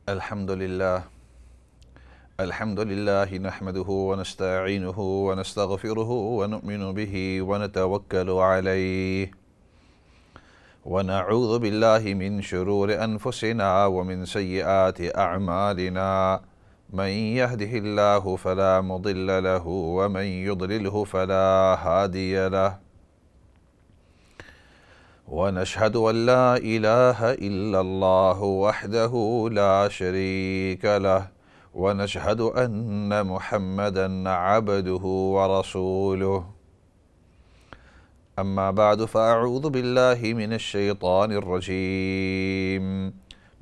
الحمد لله نحمده ونستعينه ونستغفره ونؤمن به ونتوكل عليه ونعوذ بالله من شرور أنفسنا ومن سيئات أعمالنا من يهده الله فلا مضل له ومن يضلله فلا هادي له ونشهد أن لا إله إلا الله وحده لا شريك له ونشهد أن محمدًا عبده ورسوله أما بعد فأعوذ بالله من الشيطان الرجيم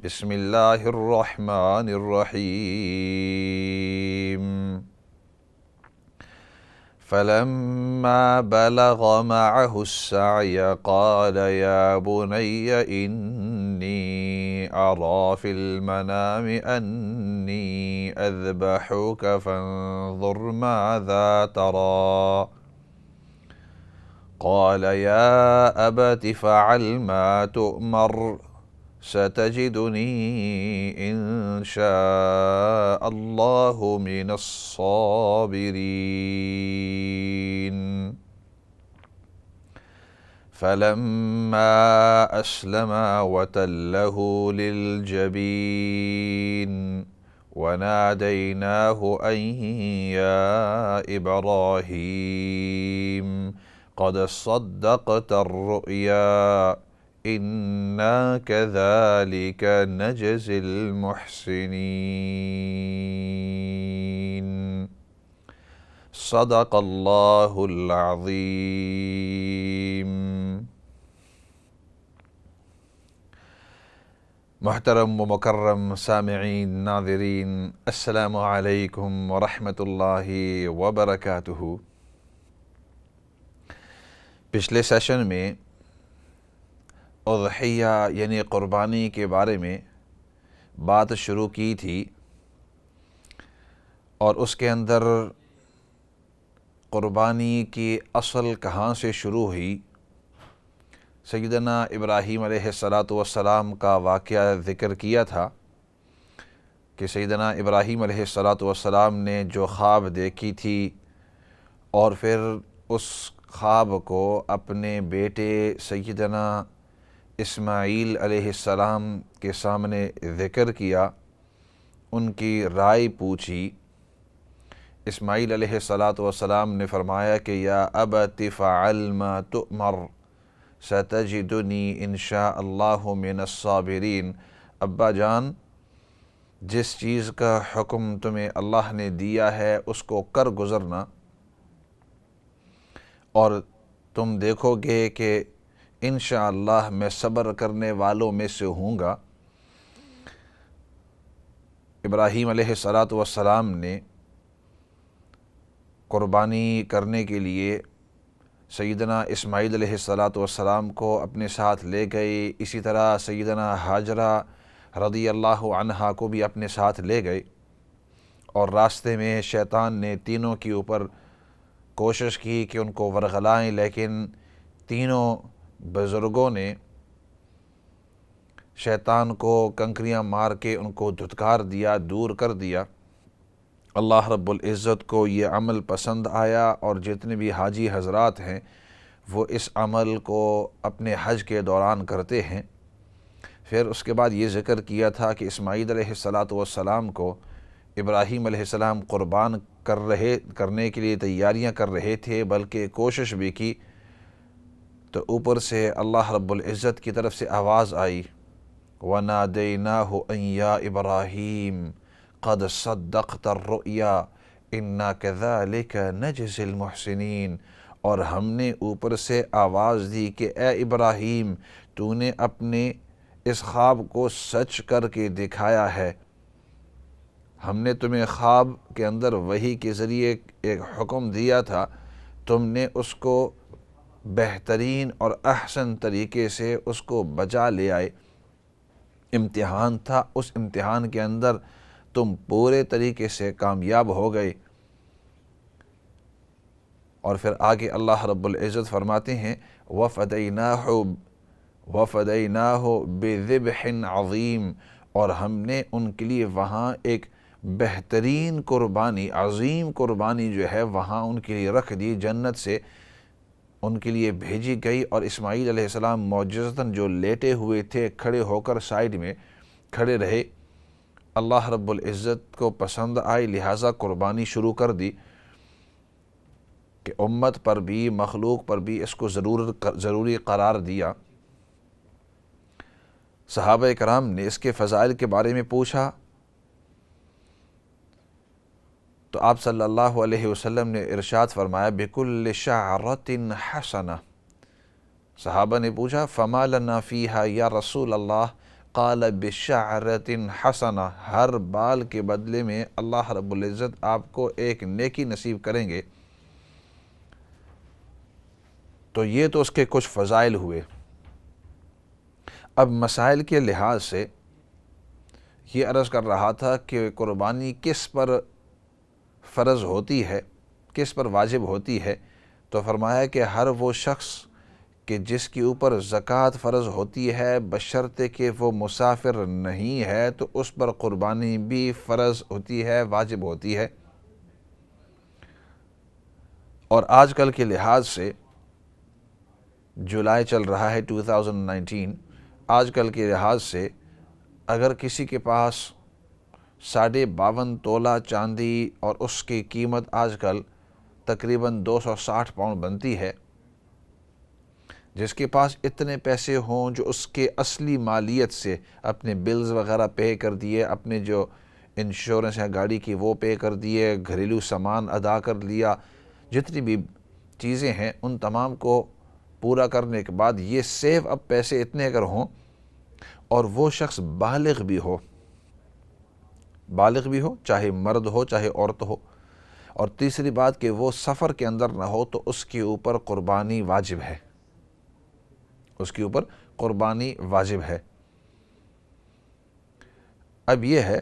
بسم الله الرحمن الرحيم فلما بلغ معه السعي قال يا بني إني أرى في المنام أني أذبحك فانظر ماذا ترى قال يا أبت فعل ما تؤمر ستجدني إن شاء الله من الصابرين فلما أسلما وتله للجبين وناديناه أن يا إبراهيم قد صدقت الرؤيا إنا كذلك نجزي المحسنين صدق الله العظيم۔ محترم و مکرم سامعین ناظرین، السلام علیکم ورحمۃ اللہ وبرکاتہ۔ پچھلے سیشن میں اضحیہ یعنی قربانی کے بارے میں بات شروع کی تھی، اور اس کے اندر قربانی کی اصل کہاں سے شروع ہوئی، سیدنا ابراہیم علیہ السلام کا واقعہ ذکر کیا تھا کہ سیدنا ابراہیم علیہ السلام نے جو خواب دیکھی تھی اور پھر اس خواب کو اپنے بیٹے سیدنا اسماعیل علیہ السلام کے سامنے ذکر کیا، ان کی رائے پوچھی۔ اسماعیل علیہ السلام نے فرمایا کہ یا ابت فعل ما تؤمر ستجدنی انشاء اللہ من الصابرین، ابا جان جس چیز کا حکم تمہیں اللہ نے دیا ہے اس کو کر گزرنا، اور تم دیکھو گے کہ انشاءاللہ میں صبر کرنے والوں میں سے ہوں گا۔ ابراہیم علیہ السلام نے قربانی کرنے کے لیے سیدنا اسماعیل علیہ السلام کو اپنے ساتھ لے گئے، اسی طرح سیدنا ہاجرہ رضی اللہ عنہا کو بھی اپنے ساتھ لے گئے، اور راستے میں شیطان نے تینوں کے اوپر کوشش کی کہ ان کو ورغلائیں، لیکن تینوں بزرگوں نے شیطان کو کنکریاں مار کے ان کو دھتکار دیا، دور کر دیا۔ اللہ رب العزت کو یہ عمل پسند آیا، اور جتنے بھی حاجی حضرات ہیں وہ اس عمل کو اپنے حج کے دوران کرتے ہیں۔ پھر اس کے بعد یہ ذکر کیا تھا کہ اسماعیل علیہ السلام کو ابراہیم علیہ السلام قربان کرنے کے لیے تیاریاں کر رہے تھے، بلکہ کوشش بھی کی، تو اوپر سے اللہ رب العزت کی طرف سے آواز آئی وَنَادَيْنَاهُ أَن يَا إِبْرَاهِيمُ قَدْ صَدَّقْتَ الرُّؤْيَا إِنَّا كَذَلِكَ نَجْزِي الْمُحْسِنِينَ، اور ہم نے اوپر سے آواز دی کہ اے ابراہیم تو نے اپنے اس خواب کو سچ کر کے دکھایا ہے۔ ہم نے تمہیں خواب کے اندر وحی کے ذریعے ایک حکم دیا تھا، تم نے اس کو بہترین اور احسن طریقے سے اس کو بجا لے آئے۔ امتحان تھا، اس امتحان کے اندر تم پورے طریقے سے کامیاب ہو گئے۔ اور پھر آگے اللہ رب العزت فرماتے ہیں وَفَدَيْنَاهُ بِذِبْحٍ عَظِيمٍ، اور ہم نے ان کے لیے وہاں ایک بہترین قربانی، عظیم قربانی جو ہے وہاں ان کے لیے رکھ دی، جنت سے ان کے لیے بھیجی گئی۔ اور اسماعیل علیہ السلام معجزتاً جو لیٹے ہوئے تھے، کھڑے ہو کر سائیڈ میں کھڑے رہے، اللہ رب العزت کو پسند آئی، لہٰذا قربانی شروع کر دی کہ امت پر بھی مخلوق پر بھی اس کو ضروری قرار دیا۔ صحابہ کرام نے اس کے فضائل کے بارے میں پوچھا تو آپ صلی اللہ علیہ وسلم نے ارشاد فرمایا بِكُلِّ شَعْرَةٍ حَسَنَةٍ۔ صحابہ نے پوچھا فَمَا لَنَا فِيهَا یا رسول اللہ، قَالَ بِشَعْرَةٍ حَسَنَةٍ، ہر بال کے بدلے میں اللہ رب العزت آپ کو ایک نیکی نصیب کریں گے۔ تو یہ تو اس کے کچھ فضائل ہوئے۔ اب مسائل کے لحاظ سے یہ عرض کر رہا تھا کہ قربانی کس پر فرض ہوتی ہے، کس پر واجب ہوتی ہے، تو فرمایا کہ ہر وہ شخص کہ جس کے اوپر زکوٰۃ فرض ہوتی ہے بشرطے کہ وہ مسافر نہیں ہے تو اس پر قربانی بھی فرض ہوتی ہے، واجب ہوتی ہے۔ اور آج کل کے لحاظ سے جولائی چل رہا ہے 2019، آج کل کے لحاظ سے اگر کسی کے پاس 52.5 تولہ چاندی اور اس کی قیمت آج کل تقریباً 260 پاؤنڈ بنتی ہے، جس کے پاس اتنے پیسے ہوں جو اس کے اصلی مالیت سے اپنے بلز وغیرہ پے کر دیے، اپنے جو انشورنس ہے گاڑی کی وہ پے کر دیے، گھریلو سامان ادا کر لیا، جتنی بھی چیزیں ہیں ان تمام کو پورا کرنے کے بعد یہ سیو اب پیسے اتنے اگر ہوں اور وہ شخص بالغ بھی ہو چاہے مرد ہو چاہے عورت ہو، اور تیسری بات کہ وہ سفر کے اندر نہ ہو تو اس کے اوپر قربانی واجب ہے، اس کے اوپر قربانی واجب ہے۔ اب یہ ہے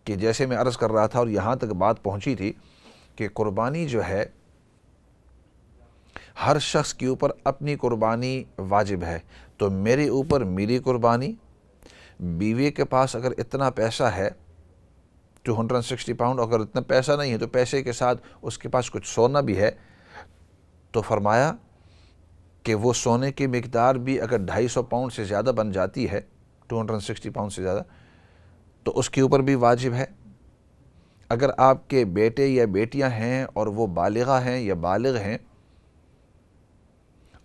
کہ جیسے میں عرض کر رہا تھا اور یہاں تک بات پہنچی تھی کہ قربانی جو ہے ہر شخص کے اوپر اپنی قربانی واجب ہے۔ تو میرے اوپر میری قربانی، بیوی کے پاس اگر اتنا پیسہ ہے 260 پاؤنڈ، اگر اتنا پیسہ نہیں ہے تو پیسے کے ساتھ اس کے پاس کچھ سونا بھی ہے، تو فرمایا کہ وہ سونے کی مقدار بھی اگر 250 پاؤنڈ سے زیادہ بن جاتی ہے، 260 پاؤنڈ سے زیادہ، تو اس کے اوپر بھی واجب ہے۔ اگر آپ کے بیٹے یا بیٹیاں ہیں اور وہ بالغہ ہیں یا بالغ ہیں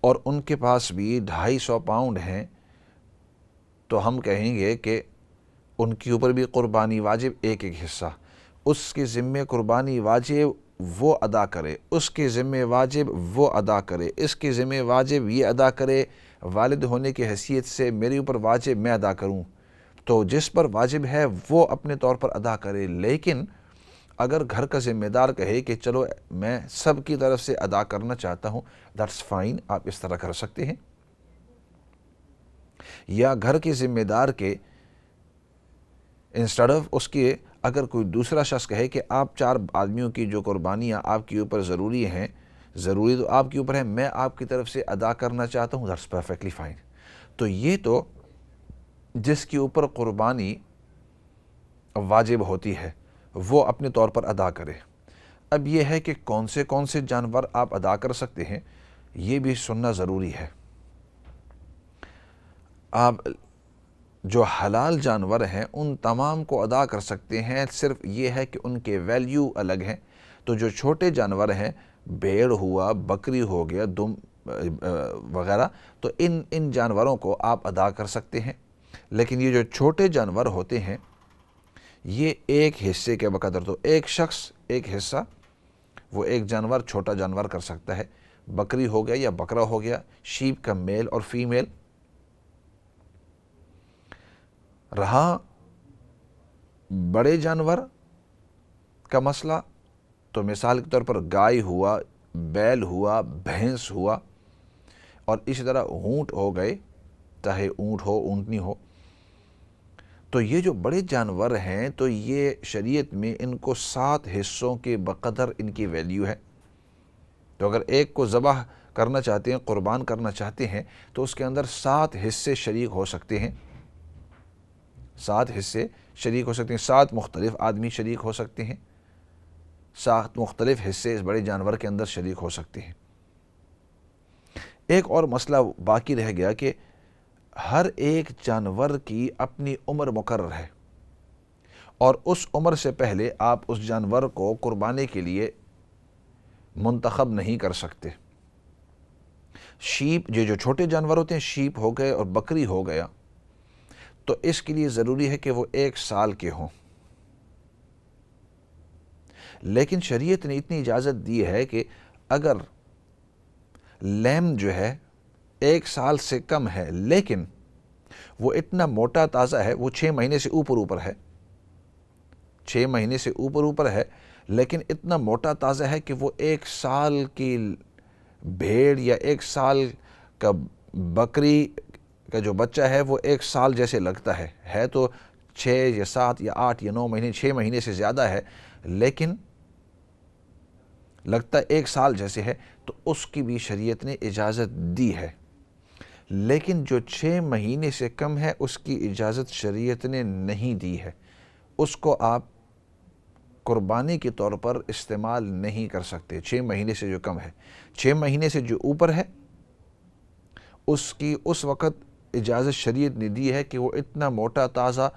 اور ان کے پاس بھی 250 پاؤنڈ ہیں، تو ہم کہیں گے کہ ان کے اوپر بھی قربانی واجب، ایک حصہ اس کے ذمے قربانی واجب وہ ادا کرے، اس کے ذمے واجب وہ ادا کرے، اس کے ذمے واجب یہ ادا کرے، والد ہونے کی حیثیت سے میرے اوپر واجب میں ادا کروں، تو جس پر واجب ہے وہ اپنے طور پر ادا کرے۔ لیکن اگر گھر کا ذمہ دار کہے کہ چلو میں سب کی طرف سے ادا کرنا چاہتا ہوں، دیٹس فائن، آپ اس طرح کر سکتے ہیں۔ یا گھر کے ذمہ دار کے انسٹیڈ آف اس کے اگر کوئی دوسرا شخص کہے کہ آپ 4 آدمیوں کی جو قربانیاں آپ کے اوپر ضروری ہیں، ضروری تو آپ کے اوپر ہے، میں آپ کی طرف سے ادا کرنا چاہتا ہوں، دیٹس پرفیکٹلی فائن۔ تو یہ تو جس کے اوپر قربانی واجب ہوتی ہے وہ اپنے طور پر ادا کرے۔ اب یہ ہے کہ کون سے جانور آپ ادا کر سکتے ہیں، یہ بھی سننا ضروری ہے۔ آپ جو حلال جانور ہیں ان تمام کو ادا کر سکتے ہیں، صرف یہ ہے کہ ان کے ویلیو الگ ہیں۔ تو جو چھوٹے جانور ہیں، بھیڑ ہوا، بکری ہو گیا، دم وغیرہ، تو ان جانوروں کو آپ ادا کر سکتے ہیں۔ لیکن یہ جو چھوٹے جانور ہوتے ہیں یہ ایک حصے کے بقدر، تو ایک شخص ایک حصہ وہ ایک جانور چھوٹا جانور کر سکتا ہے، بکری ہو گیا یا بکرا ہو گیا، شیپ کا میل اور فیمیل۔ رہا بڑے جانور کا مسئلہ تو مثال کے طور پر گائے ہوا، بیل ہوا، بھینس ہوا، اور اسی طرح اونٹ ہو گئے، چاہے اونٹ ہو اونٹنی ہو، تو یہ جو بڑے جانور ہیں تو یہ شریعت میں ان کو 7 حصوں کے بقدر ان کی ویلیو ہے۔ تو اگر ایک کو ذبح کرنا چاہتے ہیں، قربان کرنا چاہتے ہیں، تو اس کے اندر 7 حصے شریک ہو سکتے ہیں۔ 7 حصے شریک ہو سکتے ہیں، 7 مختلف آدمی شریک ہو سکتے ہیں، 7 مختلف حصے اس بڑے جانور کے اندر شریک ہو سکتے ہیں۔ ایک اور مسئلہ باقی رہ گیا کہ ہر ایک جانور کی اپنی عمر مقرر ہے، اور اس عمر سے پہلے آپ اس جانور کو قربانی کے لیے منتخب نہیں کر سکتے۔ شیپ جو چھوٹے جانور ہوتے ہیں، شیپ ہو گئے اور بکری ہو گیا، تو اس کے لیے ضروری ہے کہ وہ 1 سال کے ہوں، لیکن شریعت نے اتنی اجازت دی ہے کہ اگر لیم جو ہے 1 سال سے کم ہے لیکن وہ اتنا موٹا تازہ ہے، وہ 6 مہینے سے اوپر ہے، 6 مہینے سے اوپر ہے، لیکن اتنا موٹا تازہ ہے کہ وہ 1 سال کی بھیڑ یا 1 سال کا بکری کا جو بچہ ہے وہ 1 سال جیسے لگتا ہے تو 6 یا 7 یا 8 یا 9 مہینے، 6 مہینے سے زیادہ ہے، لیکن لگتا 1 سال جیسے ہے، تو اس کی بھی شریعت نے اجازت دی ہے۔ لیکن جو 6 مہینے سے کم ہے اس کی اجازت شریعت نے نہیں دی ہے، اس کو آپ قربانی کے طور پر استعمال نہیں کر سکتے۔ 6 مہینے سے جو کم ہے، 6 مہینے سے جو اوپر ہے، اس کی اس وقت اجازت شریعت نے دی ہے کہ وہ اتنا موٹا تازہ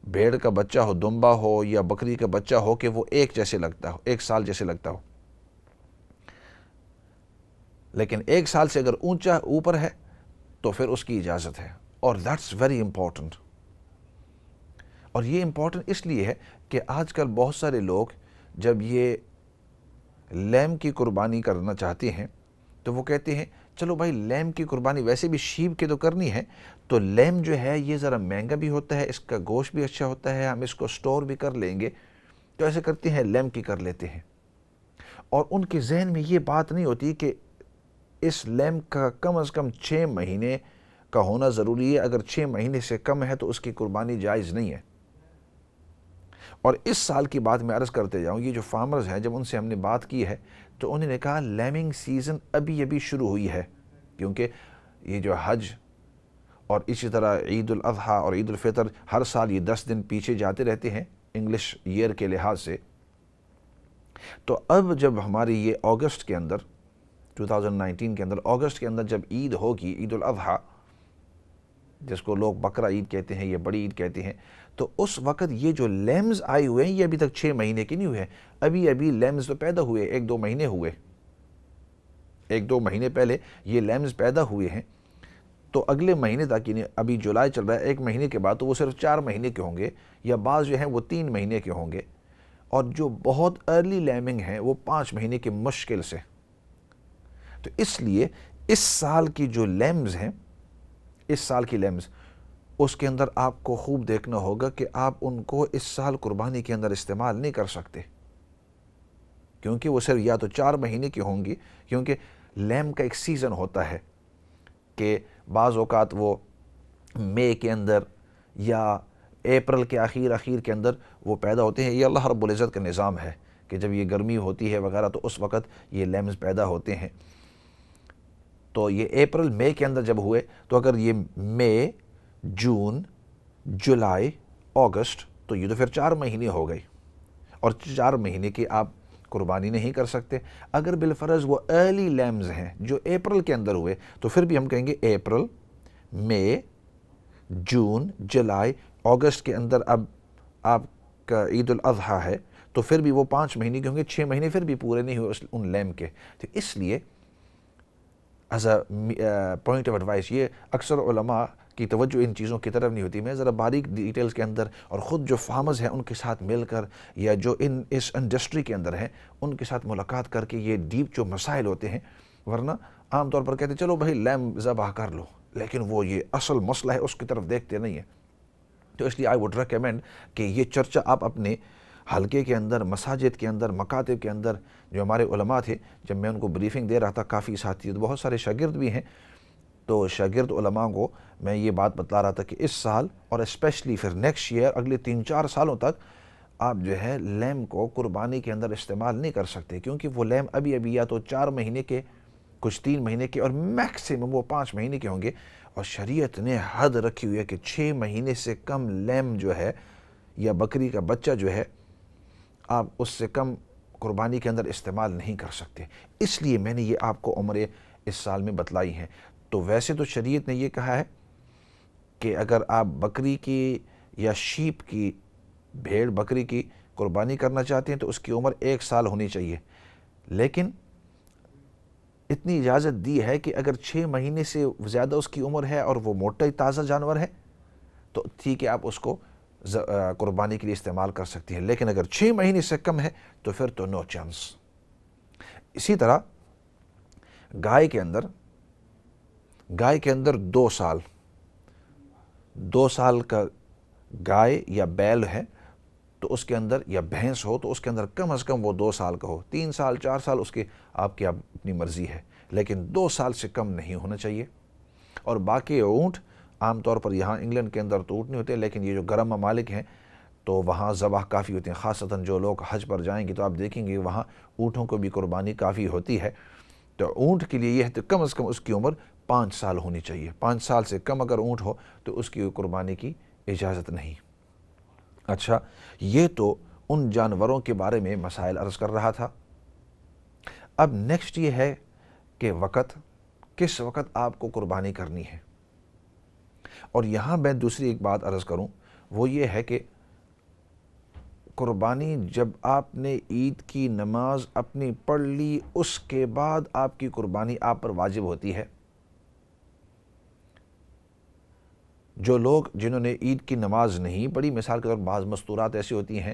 بھیڑ کا بچہ ہو، دمبا ہو یا بکری کا بچہ ہو کہ وہ 1 جیسے لگتا ہو، 1 سال جیسے لگتا ہو، لیکن 1 سال سے اگر اونچا اوپر ہے تو پھر اس کی اجازت ہے، اور دیٹس ویری امپورٹنٹ۔ اور یہ امپورٹنٹ اس لیے ہے کہ آج کل بہت سارے لوگ جب یہ لیم کی قربانی کرنا چاہتے ہیں تو وہ کہتے ہیں چلو بھائی لیم کی قربانی ویسے بھی شیپ کی تو کرنی ہے، تو لیم جو ہے یہ ذرا مہنگا بھی ہوتا ہے، اس کا گوشت بھی اچھا ہوتا ہے، ہم اس کو سٹور بھی کر لیں گے، تو ایسے کرتے ہیں لیم کی کر لیتے ہیں۔ اور ان کے ذہن میں یہ بات نہیں ہوتی کہ اس لیم کا کم از کم 6 مہینے کا ہونا ضروری ہے، اگر 6 مہینے سے کم ہے تو اس کی قربانی جائز نہیں ہے۔ اور اس سال کی بات میں عرض کرتے جاؤں، یہ جو فارمرز ہیں جب ان سے ہم نے بات کی ہے تو انہوں نے کہا لیمنگ سیزن ابھی شروع ہوئی ہے، کیونکہ یہ جو حج اور اسی طرح عید الاضحیٰ اور عید الفطر ہر سال یہ 10 دن پیچھے جاتے رہتے ہیں انگلش ایئر کے لحاظ سے، تو اب جب ہماری یہ اگست کے اندر 2019 کے اندر اگست کے اندر جب عید ہوگی، عید الاضحیٰ جس کو لوگ بقرہ عید کہتے ہیں یا بڑی عید کہتے ہیں، تو اس وقت یہ جو لیمز آئے ہوئے ہیں یہ ابھی تک 6 مہینے کے نہیں ہوئے ہیں، ابھی لیمز تو پیدا ہوئے 1-2 مہینے ہوئے، 1-2 مہینے پہلے یہ لیمز پیدا ہوئے ہیں، تو اگلے مہینے تک، یعنی ابھی جولائی چل رہا ہے، 1 مہینے کے بعد تو وہ صرف 4 مہینے کے ہوں گے، یا بعض جو ہیں وہ 3 مہینے کے ہوں گے، اور جو بہت ارلی لیمنگ ہیں وہ 5 مہینے کے مشکل سے۔ تو اس لیے اس سال کی جو لیمز ہیں، اس سال کی لیمز، اس کے اندر آپ کو خوب دیکھنا ہوگا کہ آپ ان کو اس سال قربانی کے اندر استعمال نہیں کر سکتے، کیونکہ وہ صرف یا تو 4 مہینے کی ہوں گی، کیونکہ لیم کا ایک سیزن ہوتا ہے کہ بعض اوقات وہ مئی کے اندر یا اپریل کے آخر کے اندر وہ پیدا ہوتے ہیں۔ یہ اللہ رب العزت کا نظام ہے کہ جب یہ گرمی ہوتی ہے وغیرہ تو اس وقت یہ لیمز پیدا ہوتے ہیں۔ تو یہ اپریل مئی کے اندر جب ہوئے تو اگر یہ مئی، جون، جولائی، اگست، تو یہ تو پھر 4 مہینے ہو گئی، اور 4 مہینے کی آپ قربانی نہیں کر سکتے۔ اگر بالفرض وہ ارلی لیمز ہیں جو اپریل کے اندر ہوئے تو پھر بھی ہم کہیں گے اپریل، مئی، جون، جولائی، اگست کے اندر اب آپ کا عید الاضحیٰ ہے، تو پھر بھی وہ 5 مہینے کے ہوں گے، 6 مہینے پھر بھی پورے نہیں ہوئے ان لیم کے۔ تو اس لیے as a point of advice, یہ اکثر علماء کی توجہ ان چیزوں کی طرف نہیں ہوتی، میں ذرا باریک ڈیٹیلز کے اندر اور خود جو فارمرز ہیں ان کے ساتھ مل کر یا جو اس انڈسٹری کے اندر ہیں ان کے ساتھ ملاقات کر کے یہ ڈیپ جو مسائل ہوتے ہیں، ورنہ عام طور پر کہتے ہیں چلو بھائی لیم ذبح کر لو، لیکن وہ یہ اصل مسئلہ ہے اس کی طرف دیکھتے نہیں ہیں۔ تو اس لیے آئی وڈ ریکمینڈ کہ یہ چرچہ آپ اپنے حلقے کے اندر، مساجد کے اندر، مکاتب کے اندر، جو ہمارے علماء تھے جب میں ان کو بریفنگ دے رہا تھا، کافی ساتھی تو بہت سارے شاگرد بھی ہیں، تو شاگرد علماء کو میں یہ بات بتلا رہا تھا کہ اس سال اور اسپیشلی پھر نیکسٹ ایئر، اگلے 3-4 سالوں تک آپ جو ہے لیم کو قربانی کے اندر استعمال نہیں کر سکتے، کیونکہ وہ لیم ابھی یا تو 4 مہینے کے، کچھ 3 مہینے کے، اور میکسیمم وہ 5 مہینے کے ہوں گے، اور شریعت نے حد رکھی ہوئی ہے کہ 6 مہینے سے کم لیم جو ہے یا بکری کا بچہ جو ہے آپ اس سے کم قربانی کے اندر استعمال نہیں کر سکتے. اس لیے میں نے یہ آپ کو عمریں اس سال میں بتلائی ہیں. تو ویسے تو شریعت نے یہ کہا ہے کہ اگر آپ بکری کی یا شیپ کی، بھیڑ بکری کی قربانی کرنا چاہتے ہیں تو اس کی عمر 1 سال ہونی چاہیے، لیکن اتنی اجازت دی ہے کہ اگر 6 مہینے سے زیادہ اس کی عمر ہے اور وہ موٹا تازہ جانور ہے تو ٹھیک ہے، آپ اس کو قربانی کے لیے استعمال کر سکتی ہیں، لیکن اگر 6 مہینے سے کم ہے تو پھر تو نو چانس. اسی طرح گائے کے اندر 2 سال کا گائے یا بیل ہے تو اس کے اندر، یا بھینس ہو تو اس کے اندر کم از کم وہ 2 سال کا ہو. 3 سال 4 سال اس کے آپ کی اپنی مرضی ہے، لیکن 2 سال سے کم نہیں ہونا چاہیے. اور باقی اونٹ عام طور پر یہاں انگلینڈ کے اندر تو اونٹ نہیں ہوتے، لیکن یہ جو گرم ممالک ہیں تو وہاں ذبح کافی ہوتے ہیں. خاصتاً جو لوگ حج پر جائیں گے تو آپ دیکھیں گے وہاں اونٹوں کو بھی قربانی کافی ہوتی ہے. تو اونٹ کے لیے یہ ہے کہ کم از کم اس کی عمر 5 سال ہونی چاہیے. 5 سال سے کم اگر اونٹ ہو تو اس کی قربانی کی اجازت نہیں. اچھا، یہ تو ان جانوروں کے بارے میں مسائل عرض کر رہا تھا. اب نیکسٹ یہ ہے کہ کس وقت آپ کو قربانی کرنی ہے. اور یہاں میں دوسری ایک بات عرض کروں، وہ یہ ہے کہ قربانی جب آپ نے عید کی نماز اپنی پڑھ لی اس کے بعد آپ کی قربانی آپ پر واجب ہوتی ہے. جو لوگ جنہوں نے عید کی نماز نہیں پڑھی، مثال کے طور پر بعض مستورات ایسی ہوتی ہیں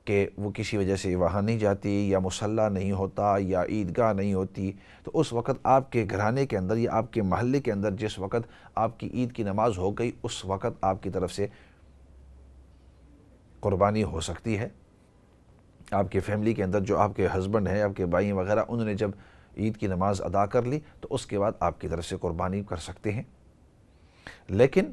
کہ وہ کسی وجہ سے وہاں نہیں جاتی، یا مصلی نہیں ہوتا، یا عیدگاہ نہیں ہوتی، تو اس وقت آپ کے گھرانے کے اندر یا آپ کے محلے کے اندر جس وقت آپ کی عید کی نماز ہو گئی اس وقت آپ کی طرف سے قربانی ہو سکتی ہے. آپ کے فیملی کے اندر جو آپ کے ہسبینڈ ہیں، آپ کے بھائی وغیرہ، انہوں نے جب عید کی نماز ادا کر لی تو اس کے بعد آپ کی طرف سے قربانی کر سکتے ہیں. لیکن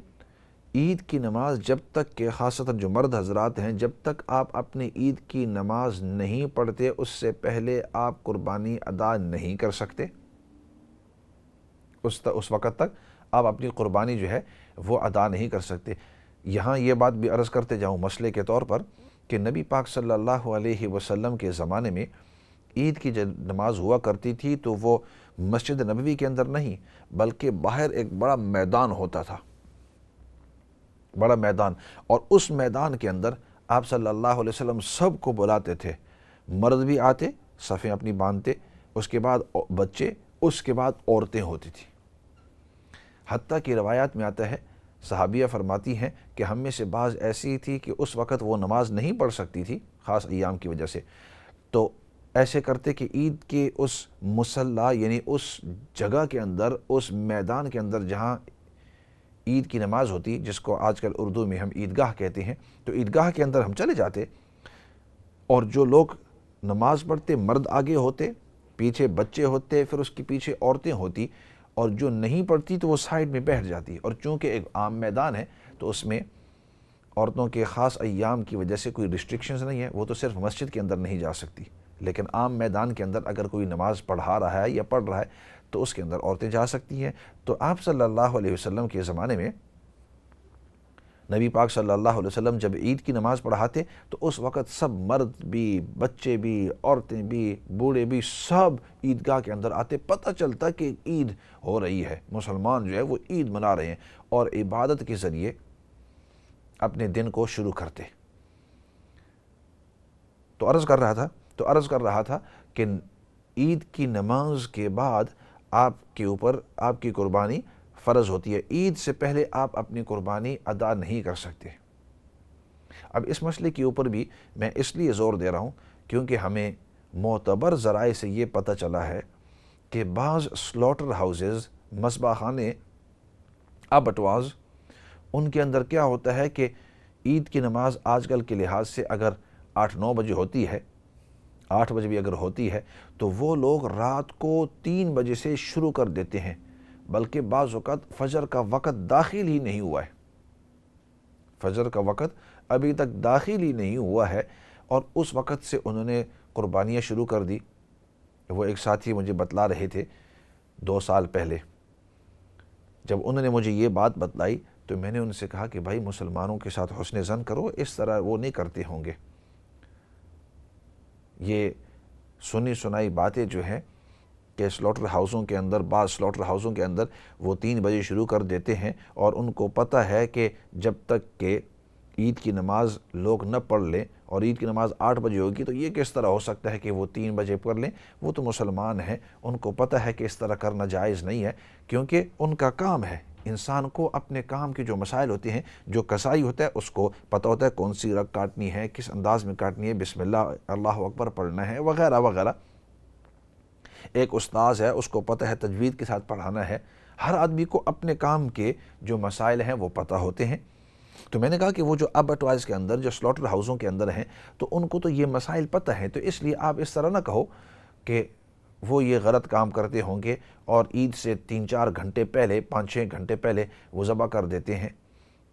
عید کی نماز جب تک کہ خاصتاً جو مرد حضرات ہیں، جب تک آپ اپنی عید کی نماز نہیں پڑھتے اس سے پہلے آپ قربانی ادا نہیں کر سکتے. اس وقت تک آپ اپنی قربانی جو ہے وہ ادا نہیں کر سکتے. یہاں یہ بات بھی عرض کرتے جاؤں مسئلے کے طور پر کہ نبی پاک صلی اللہ علیہ وسلم کے زمانے میں عید کی جب نماز ہوا کرتی تھی تو وہ مسجد نبوی کے اندر نہیں بلکہ باہر ایک بڑا میدان ہوتا تھا، بڑا میدان، اور اس میدان کے اندر آپ صلی اللہ علیہ وسلم سب کو بلاتے تھے. مرد بھی آتے، صفیں اپنی باندھتے، اس کے بعد بچے، اس کے بعد عورتیں ہوتی تھیں. حتیٰ کہ روایات میں آتا ہے، صحابیہ فرماتی ہیں کہ ہم میں سے بعض ایسی تھی کہ اس وقت وہ نماز نہیں پڑھ سکتی تھی خاص ایام کی وجہ سے، تو ایسے کرتے کہ عید کے اس مصلی یعنی اس جگہ کے اندر، اس میدان کے اندر جہاں عید کی نماز ہوتی، جس کو آج کل اردو میں ہم عیدگاہ کہتے ہیں، تو عیدگاہ کے اندر ہم چلے جاتے اور جو لوگ نماز پڑھتے مرد آگے ہوتے، پیچھے بچے ہوتے، پھر اس کے پیچھے عورتیں ہوتی، اور جو نہیں پڑھتی تو وہ سائیڈ میں بیٹھ جاتی. اور چونکہ ایک عام میدان ہے تو اس میں عورتوں کے خاص ایام کی وجہ سے کوئی ریسٹرکشنز نہیں ہے، وہ تو صرف مسجد کے اندر نہیں جا سکتی، لیکن عام میدان کے اندر اگر کوئی نماز پڑھا رہا ہے یا پڑھ رہا ہے تو اس کے اندر عورتیں جا سکتی ہیں. تو آپ صلی اللہ علیہ وسلم کے زمانے میں نبی پاک صلی اللہ علیہ وسلم جب عید کی نماز پڑھاتے تو اس وقت سب مرد بھی، بچے بھی، عورتیں بھی، بوڑھے بھی، سب عیدگاہ کے اندر آتے. پتہ چلتا کہ عید ہو رہی ہے، مسلمان جو ہے وہ عید منا رہے ہیں اور عبادت کے ذریعے اپنے دن کو شروع کرتے. تو عرض کر رہا تھا کہ عید کی نماز کے بعد آپ کے اوپر آپ کی قربانی فرض ہوتی ہے. عید سے پہلے آپ اپنی قربانی ادا نہیں کر سکتے. اب اس مسئلے کے اوپر بھی میں اس لیے زور دے رہا ہوں کیونکہ ہمیں معتبر ذرائع سے یہ پتہ چلا ہے کہ بعض سلوٹر ہاؤسز، مذبح خانے، ابٹواز، ان کے اندر کیا ہوتا ہے کہ عید کی نماز آج کل کے لحاظ سے اگر 8-9 بجے ہوتی ہے، 8 بجے بھی اگر ہوتی ہے تو وہ لوگ رات کو 3 بجے سے شروع کر دیتے ہیں، بلکہ بعض اوقات فجر کا وقت داخل ہی نہیں ہوا ہے، فجر کا وقت ابھی تک داخل ہی نہیں ہوا ہے اور اس وقت سے انہوں نے قربانیاں شروع کر دی. وہ ایک ساتھی مجھے بتلا رہے تھے 2 سال پہلے جب انہوں نے مجھے یہ بات بتلائی تو میں نے ان سے کہا کہ بھائی مسلمانوں کے ساتھ حسن ظن کرو، اس طرح وہ نہیں کرتے ہوں گے۔ یہ سنی سنائی باتیں جو ہیں کہ سلاٹر ہاؤسوں کے اندر، بعض سلاٹر ہاؤسوں کے اندر وہ 3 بجے شروع کر دیتے ہیں، اور ان کو پتہ ہے کہ جب تک کہ عید کی نماز لوگ نہ پڑھ لیں، اور عید کی نماز 8 بجے ہوگی تو یہ کس طرح ہو سکتا ہے کہ وہ 3 بجے پڑھ لیں؟ وہ تو مسلمان ہیں، ان کو پتہ ہے کہ اس طرح کرنا جائز نہیں ہے، کیونکہ ان کا کام ہے۔ انسان کو اپنے کام کے جو مسائل ہوتے ہیں، جو قصائی ہوتا ہے، اس کو پتہ ہوتا ہے کون سی رگ کاٹنی ہے، کس انداز میں کاٹنی ہے، بسم اللہ اللہ اکبر پڑھنا ہے، وغیرہ وغیرہ۔ ایک استاذ ہے، اس کو پتہ ہے تجوید کے ساتھ پڑھانا ہے۔ ہر آدمی کو اپنے کام کے جو مسائل ہیں وہ پتہ ہوتے ہیں۔ تو میں نے کہا کہ وہ جو ابیٹوائرز کے اندر، جو سلاٹر ہاؤسوں کے اندر ہیں، تو ان کو تو یہ مسائل پتہ ہیں، تو اس لیے آپ اس طرح نہ کہو کہ وہ یہ غلط کام کرتے ہوں گے اور عید سے 3-4 گھنٹے پہلے، 5-6 گھنٹے پہلے وہ ذبح کر دیتے ہیں۔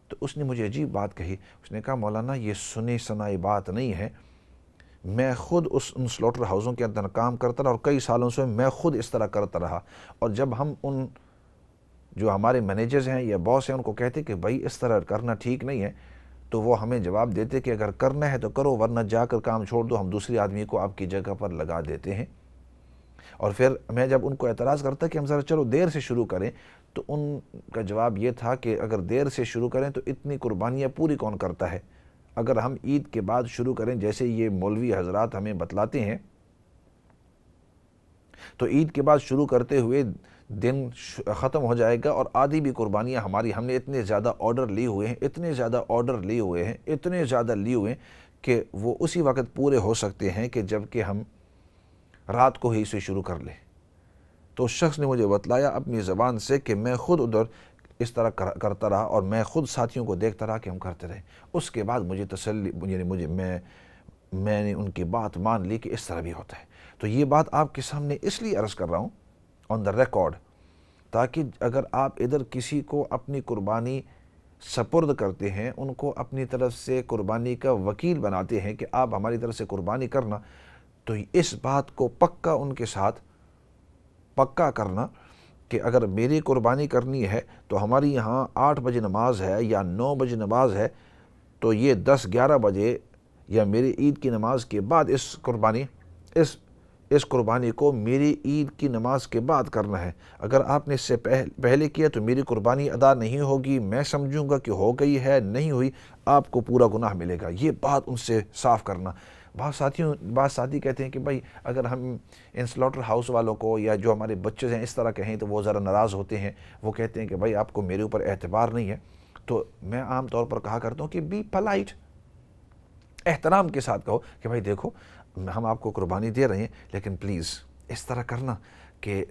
تو اس نے مجھے عجیب بات کہی، اس نے کہا مولانا یہ سنی سنائی بات نہیں ہے، میں خود ان سلاٹر ہاؤسوں کے اندر کام کرتا رہا، اور کئی سالوں سے میں خود اس طرح کرتا رہا، اور جب ہم ان جو ہمارے مینیجرز ہیں یا باس ہیں ان کو کہتے کہ بھائی اس طرح کرنا ٹھیک نہیں ہے، تو وہ ہمیں جواب دیتے کہ اگر کرنا ہے تو کرو، ورنہ جا کر کام چھوڑ دو، ہم دوسری آدمی کو آپ کی جگہ پر لگا دیتے ہیں۔ اور پھر میں جب ان کو اعتراض کرتا کہ ہم ذرا چلو دیر سے شروع کریں، تو ان کا جواب یہ تھا کہ اگر دیر سے شروع کریں تو اتنی قربانیاں پوری کون کرتا ہے؟ اگر ہم عید کے بعد شروع کریں جیسے یہ مولوی حضرات ہمیں بتلاتے ہیں، تو عید کے بعد شروع کرتے ہوئے دن ختم ہو جائے گا، اور آدھی بھی قربانیاں ہم نے اتنے زیادہ آرڈر لیے ہوئے ہیں، اتنے زیادہ لیے ہوئے ہیں کہ وہ اسی وقت پورے ہو سکتے ہیں کہ جب کہ ہم رات کو ہی سے شروع کر لیں۔ تو اس شخص نے مجھے بتلایا اپنی زبان سے کہ میں خود ادھر اس طرح کرتا رہا، اور میں خود ساتھیوں کو دیکھتا رہا کہ ہم کرتے رہے۔ اس کے بعد مجھے تسلی، یعنی میں نے ان کی بات مان لی کہ اس طرح بھی ہوتا ہے۔ تو یہ بات آپ کے سامنے اس لیے عرض کر رہا ہوں آن دا ریکارڈ، تاکہ اگر آپ ادھر کسی کو اپنی قربانی سپرد کرتے ہیں، ان کو اپنی طرف سے قربانی کا وکیل بناتے ہیں کہ آپ ہماری طرف سے قربانی کرنا، تو اس بات کو پکا ان کے ساتھ پکا کرنا کہ اگر میری قربانی کرنی ہے تو ہماری یہاں 8 بجے نماز ہے یا 9 بجے نماز ہے، تو یہ 10-11 بجے یا میری عید کی نماز کے بعد اس قربانی کو میری عید کی نماز کے بعد کرنا ہے۔ اگر آپ نے اس سے پہلے کیا تو میری قربانی ادا نہیں ہوگی، میں سمجھوں گا کہ ہو گئی ہے، نہیں ہوئی آپ کو پورا گناہ ملے گا۔ یہ بات ان سے صاف کرنا۔ بعض ساتھی کہتے ہیں کہ بھائی اگر ہم ان سلاٹر ہاؤس والوں کو یا جو ہمارے بچے ہیں اس طرح کہیں تو وہ ذرا ناراض ہوتے ہیں، وہ کہتے ہیں کہ بھائی آپ کو میرے اوپر اعتبار نہیں ہے۔ تو میں عام طور پر کہا کرتا ہوں کہ بی پلائٹ، احترام کے ساتھ کہو کہ بھائی دیکھو ہم آپ کو قربانی دے رہے ہیں، لیکن پلیز اس طرح کرنا کہ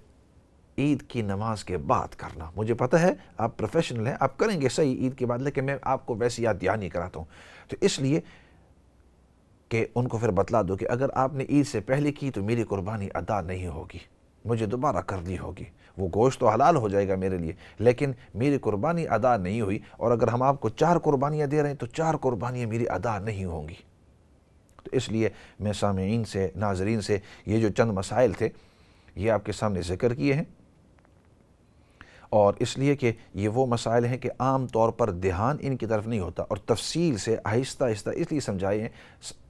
عید کی نماز کے بعد کرنا۔ مجھے پتہ ہے آپ پروفیشنل ہیں، آپ کریں گے صحیح عید کے بعد، لیکن میں آپ کو ویسی یاد دہانی کراتا ہوں۔ تو اس لیے کہ ان کو پھر بتلا دو کہ اگر آپ نے عید سے پہلے کی تو میری قربانی ادا نہیں ہوگی، مجھے دوبارہ کرنی ہوگی۔ وہ گوشت تو حلال ہو جائے گا میرے لیے، لیکن میری قربانی ادا نہیں ہوئی، اور اگر ہم آپ کو 4 قربانیاں دے رہے ہیں تو 4 قربانیاں میری ادا نہیں ہوں گی۔ تو اس لیے میں سامعین سے، ناظرین سے یہ جو چند مسائل تھے یہ آپ کے سامنے ذکر کیے ہیں، اور اس لیے کہ یہ وہ مسائل ہیں کہ عام طور پر دھیان ان کی طرف نہیں ہوتا، اور تفصیل سے آہستہ آہستہ اس لیے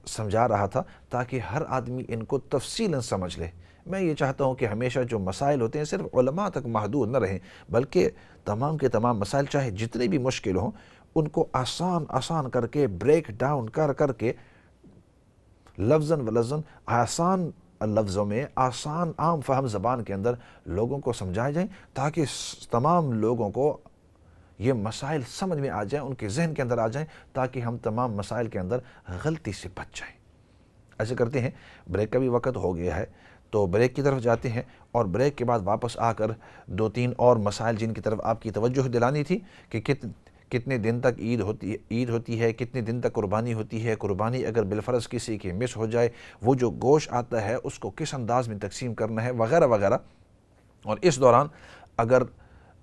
سمجھا رہا تھا تاکہ ہر آدمی ان کو تفصیلاً سمجھ لے۔ میں یہ چاہتا ہوں کہ ہمیشہ جو مسائل ہوتے ہیں صرف علماء تک محدود نہ رہیں، بلکہ تمام کے تمام مسائل چاہے جتنے بھی مشکل ہوں ان کو آسان کر کے، بریک ڈاؤن کر کے، لفظاً ولفظاً آسان لفظوں میں، آسان عام فہم زبان کے اندر لوگوں کو سمجھائے جائیں، تاکہ تمام لوگوں کو یہ مسائل سمجھ میں آ جائیں، ان کے ذہن کے اندر آ جائیں، تاکہ ہم تمام مسائل کے اندر غلطی سے بچ جائیں۔ ایسے کرتے ہیں، بریک کا بھی وقت ہو گیا ہے تو بریک کی طرف جاتے ہیں، اور بریک کے بعد واپس آ کر 2-3 اور مسائل جن کی طرف آپ کی توجہ دلانی تھی کہ کتنے دن تک عید ہوتی ہے، کتنے دن تک قربانی ہوتی ہے، قربانی اگر بالفرض کسی کی مس ہو جائے وہ جو گوشت آتا ہے اس کو کس انداز میں تقسیم کرنا ہے، وغیرہ وغیرہ۔ اور اس دوران اگر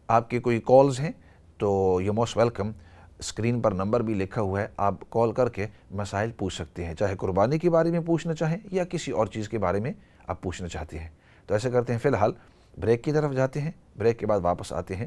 آپ کے کوئی کالز ہیں تو you most welcome, screen per number بھی لکھا ہوا ہے، آپ کال کر کے مسائل پوچھ سکتے ہیں، چاہے قربانی کے بارے میں پوچھنا چاہیں یا کسی اور چیز کے بارے میں آپ پوچھنا چاہتے ہیں۔ تو ایسے کرتے ہیں، فی الحال بریک کی طرف جاتے ہیں، بریک کے بعد واپس آتے ہیں۔